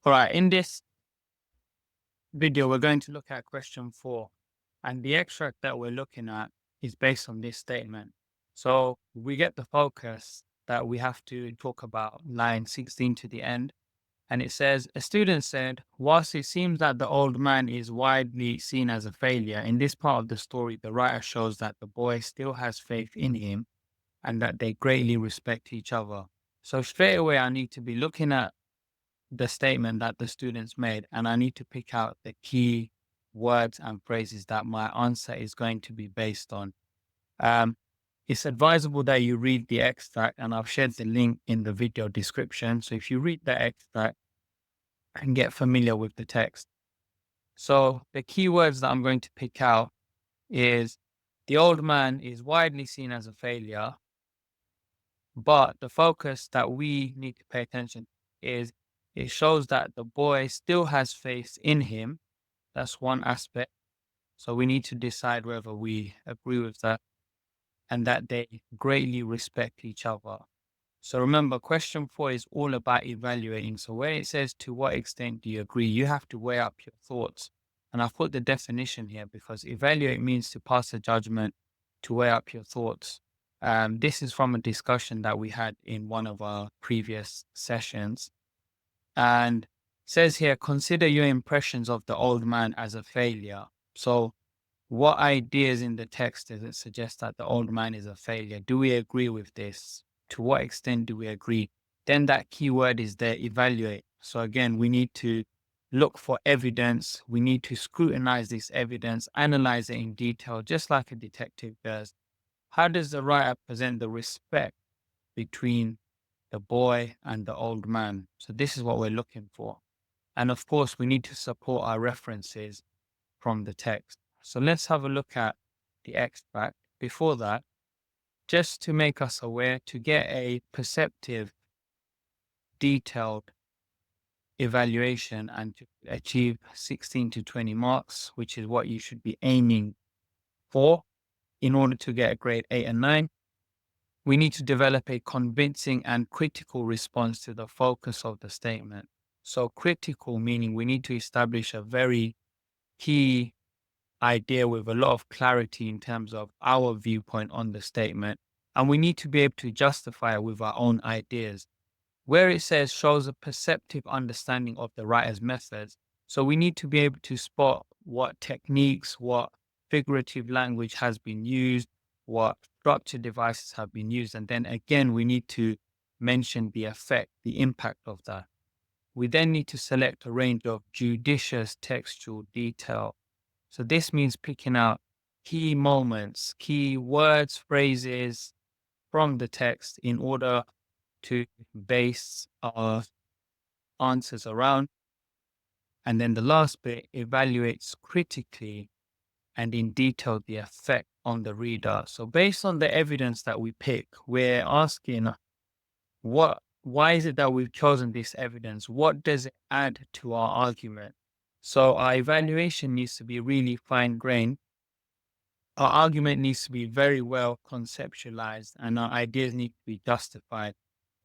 All right, in this video, we're going to look at question 4. And the extract that we're looking at is based on this statement. So we get the focus that we have to talk about line 16 to the end. And it says, a student said, whilst it seems that the old man is widely seen as a failure, in this part of the story, the writer shows that the boy still has faith in him and that they greatly respect each other. So straight away, I need to be looking at the statement that the students made, and I need to pick out the key words and phrases that my answer is going to be based on. Um, it's advisable that you read the extract, and I've shared the link in the video description. So if you read the extract and get familiar with the text. So the key words that I'm going to pick out is the old man is widely seen as a failure, but the focus that we need to pay attention is it shows that the boy still has faith in him. That's one aspect. So we need to decide whether we agree with that and that they greatly respect each other. So remember, question 4 is all about evaluating. So when it says to what extent do you agree, you have to weigh up your thoughts. And I've put the definition here because evaluate means to pass a judgment, to weigh up your thoughts. This is from a discussion that we had in one of our previous sessions. And it says here, consider your impressions of the old man as a failure. So what ideas in the text does it suggest that the old man is a failure? Do we agree with this? To what extent do we agree? Then that keyword is there, evaluate. So again, we need to look for evidence. We need to scrutinize this evidence, analyze it in detail, just like a detective does. How does the writer present the respect between the boy and the old man? So this is what we're looking for. And of course, we need to support our references from the text. So let's have a look at the extract. Before that, just to make us aware, to get a perceptive, detailed evaluation and to achieve 16 to 20 marks, which is what you should be aiming for in order to get a grade 8 and 9, we need to develop a convincing and critical response to the focus of the statement. So critical meaning we need to establish a very key idea with a lot of clarity in terms of our viewpoint on the statement. And we need to be able to justify it with our own ideas. Where it says shows a perceptive understanding of the writer's methods. So we need to be able to spot what techniques, what figurative language has been used, what structured devices have been used. And then again, we need to mention the effect, the impact of that. We then need to select a range of judicious textual detail. So this means picking out key moments, key words, phrases from the text in order to base our answers around. And then the last bit evaluates critically and in detail the effect on the reader. So based on the evidence that we pick, we're asking why is it that we've chosen this evidence? What does it add to our argument? So our evaluation needs to be really fine grained. Our argument needs to be very well conceptualized and our ideas need to be justified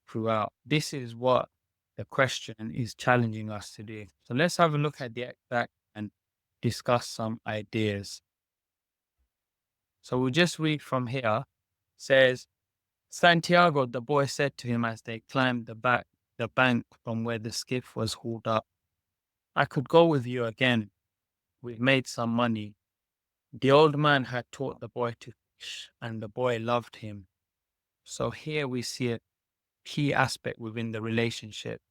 throughout. This is what the question is challenging us to do. So let's have a look at the extract and discuss some ideas. So we'll just read from here. It says, Santiago, the boy said to him as they climbed the bank from where the skiff was hauled up, I could go with you again. We've made some money. The old man had taught the boy to fish, and the boy loved him. So here we see a key aspect within the relationship.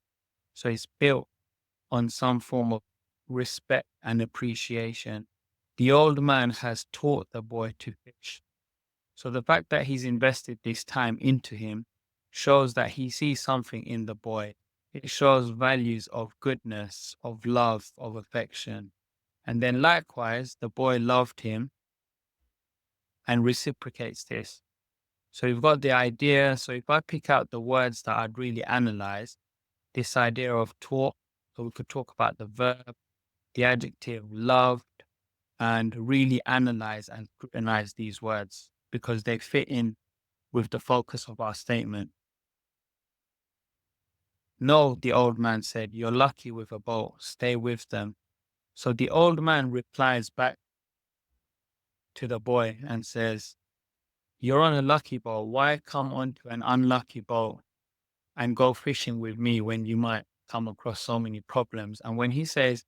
So it's built on some form of respect and appreciation. The old man has taught the boy to fish. So the fact that he's invested this time into him shows that he sees something in the boy. It shows values of goodness, of love, of affection. And then likewise, the boy loved him and reciprocates this. So you've got the idea. So if I pick out the words that I'd really analyze, this idea of taught, so we could talk about the verb, the adjective loved, and really analyze and scrutinize these words because they fit in with the focus of our statement. No, the old man said, you're lucky with a boat. Stay with them. So the old man replies back to the boy and says, you're on a lucky boat. Why come onto an unlucky boat and go fishing with me when you might come across so many problems? And when he says,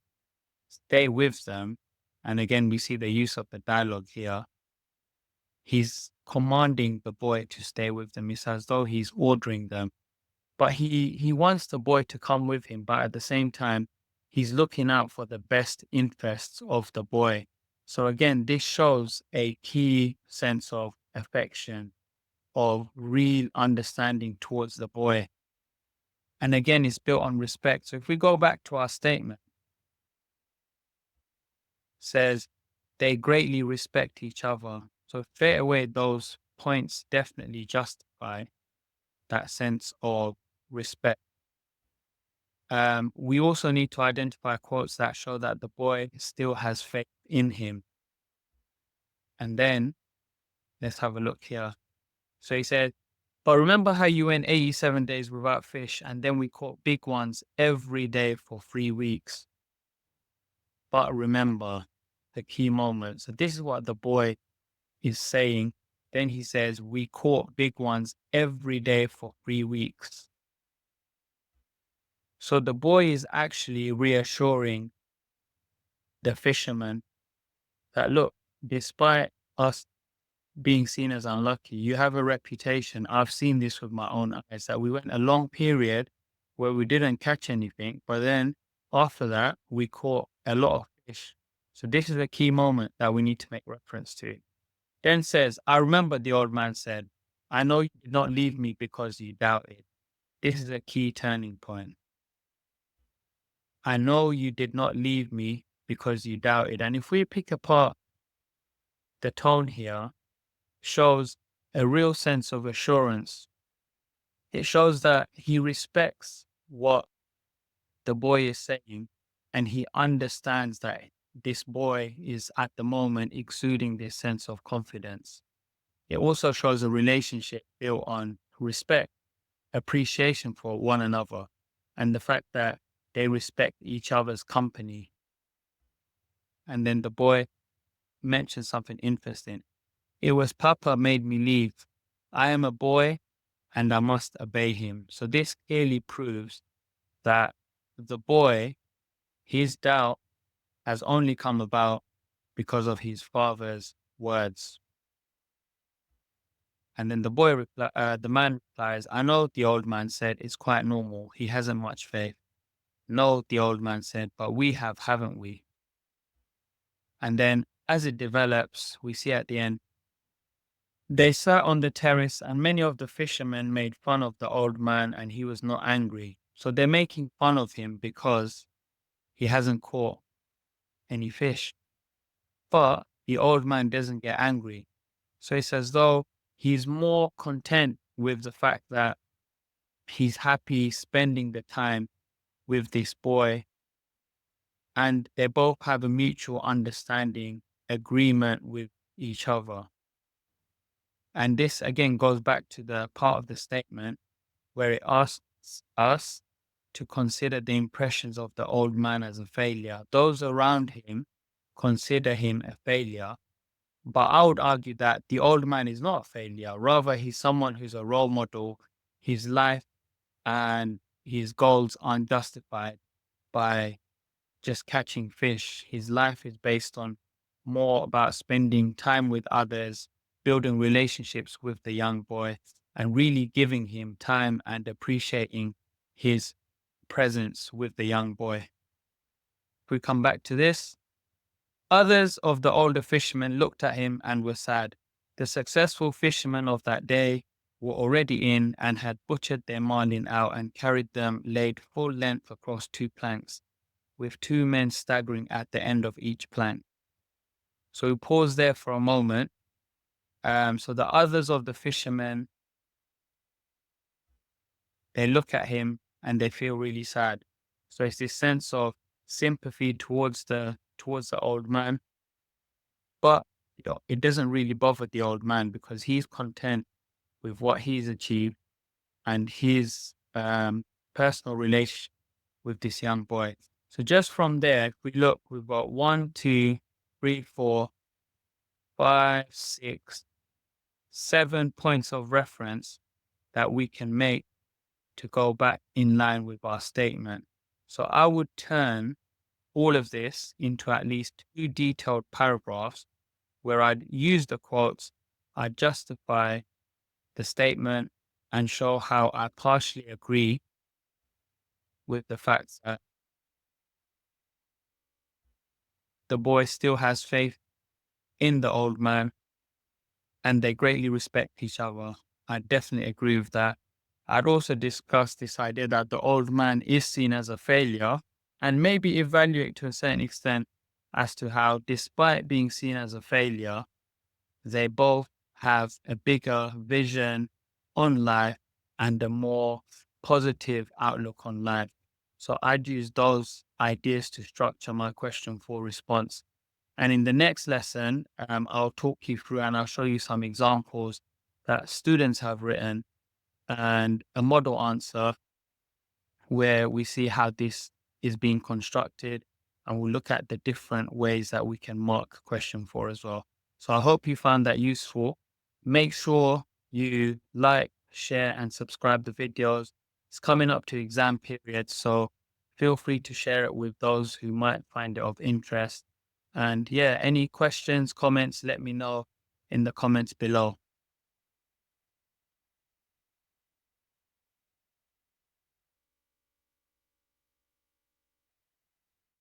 stay with them, and again, we see the use of the dialogue here, he's commanding the boy to stay with them. It's as though he's ordering them. But he wants the boy to come with him, but at the same time, he's looking out for the best interests of the boy. So again, this shows a key sense of affection, of real understanding towards the boy. And again, it's built on respect. So if we go back to our statement, it says they greatly respect each other. So straight away, those points definitely justify that sense of respect. We also need to identify quotes that show that the boy still has faith in him. And then let's have a look here. So he said, but remember how you went 87 days without fish and then we caught big ones every day for 3 weeks. But remember the key moment. So this is what the boy is saying. Then he says, we caught big ones every day for 3 weeks. So the boy is actually reassuring the fisherman that, look, despite us being seen as unlucky, you have a reputation. I've seen this with my own eyes that we went a long period where we didn't catch anything, but then after that, we caught a lot of fish. So this is a key moment that we need to make reference to. Then says, I remember the old man said, I know you did not leave me because you doubted. This is a key turning point. I know you did not leave me because you doubted. And if we pick apart the tone here, shows a real sense of assurance. It shows that he respects what the boy is saying and he understands that this boy is at the moment exuding this sense of confidence. It also shows a relationship built on respect, appreciation for one another, and the fact that they respect each other's company. And then the boy mentioned something interesting. It was Papa made me leave. I am a boy and I must obey him. So this clearly proves that the boy, his doubt has only come about because of his father's words. And then the man replies, I know, the old man said, it's quite normal. He hasn't much faith. No, the old man said, but we have, haven't we? And then as it develops, we see at the end, they sat on the terrace and many of the fishermen made fun of the old man and he was not angry. So they're making fun of him because he hasn't caught any fish. But the old man doesn't get angry. So it's as though he's more content with the fact that he's happy spending the time with this boy. And they both have a mutual understanding, agreement with each other. And this again goes back to the part of the statement where it asks us to consider the impressions of the old man as a failure. Those around him consider him a failure. But I would argue that the old man is not a failure. Rather, he's someone who's a role model. His life and his goals aren't justified by just catching fish. His life is based on more about spending time with others, building relationships with the young boy, and really giving him time and appreciating his presence with the young boy. If we come back to this, others of the older fishermen looked at him and were sad. The successful fishermen of that day were already in and had butchered their marlin out and carried them laid full length across 2 planks, with 2 men staggering at the end of each plank. So we pause there for a moment. So the others of the fishermen, they look at him and they feel really sad. So it's this sense of sympathy towards the old man, but it doesn't really bother the old man because he's content with what he's achieved and his personal relationship with this young boy. So just from there, if we look, we've got 1, 2, 3, 4, 5, 6, 7 points of reference that we can make to go back in line with our statement. So I would turn all of this into at least 2 detailed paragraphs where I'd use the quotes, I'd justify the statement, and show how I partially agree with the fact that the boy still has faith in the old man and they greatly respect each other. I definitely agree with that. I'd also discuss this idea that the old man is seen as a failure and maybe evaluate to a certain extent as to how, despite being seen as a failure, they both have a bigger vision on life and a more positive outlook on life. So I'd use those ideas to structure my question for response. And in the next lesson, I'll talk you through and I'll show you some examples that students have written and a model answer where we see how this is being constructed, and we'll look at the different ways that we can mark question four as well. So I hope you found that useful. Make sure you like, share, and subscribe the videos. It's coming up to exam period, so feel free to share it with those who might find it of interest. And yeah, any questions, comments, let me know in the comments below.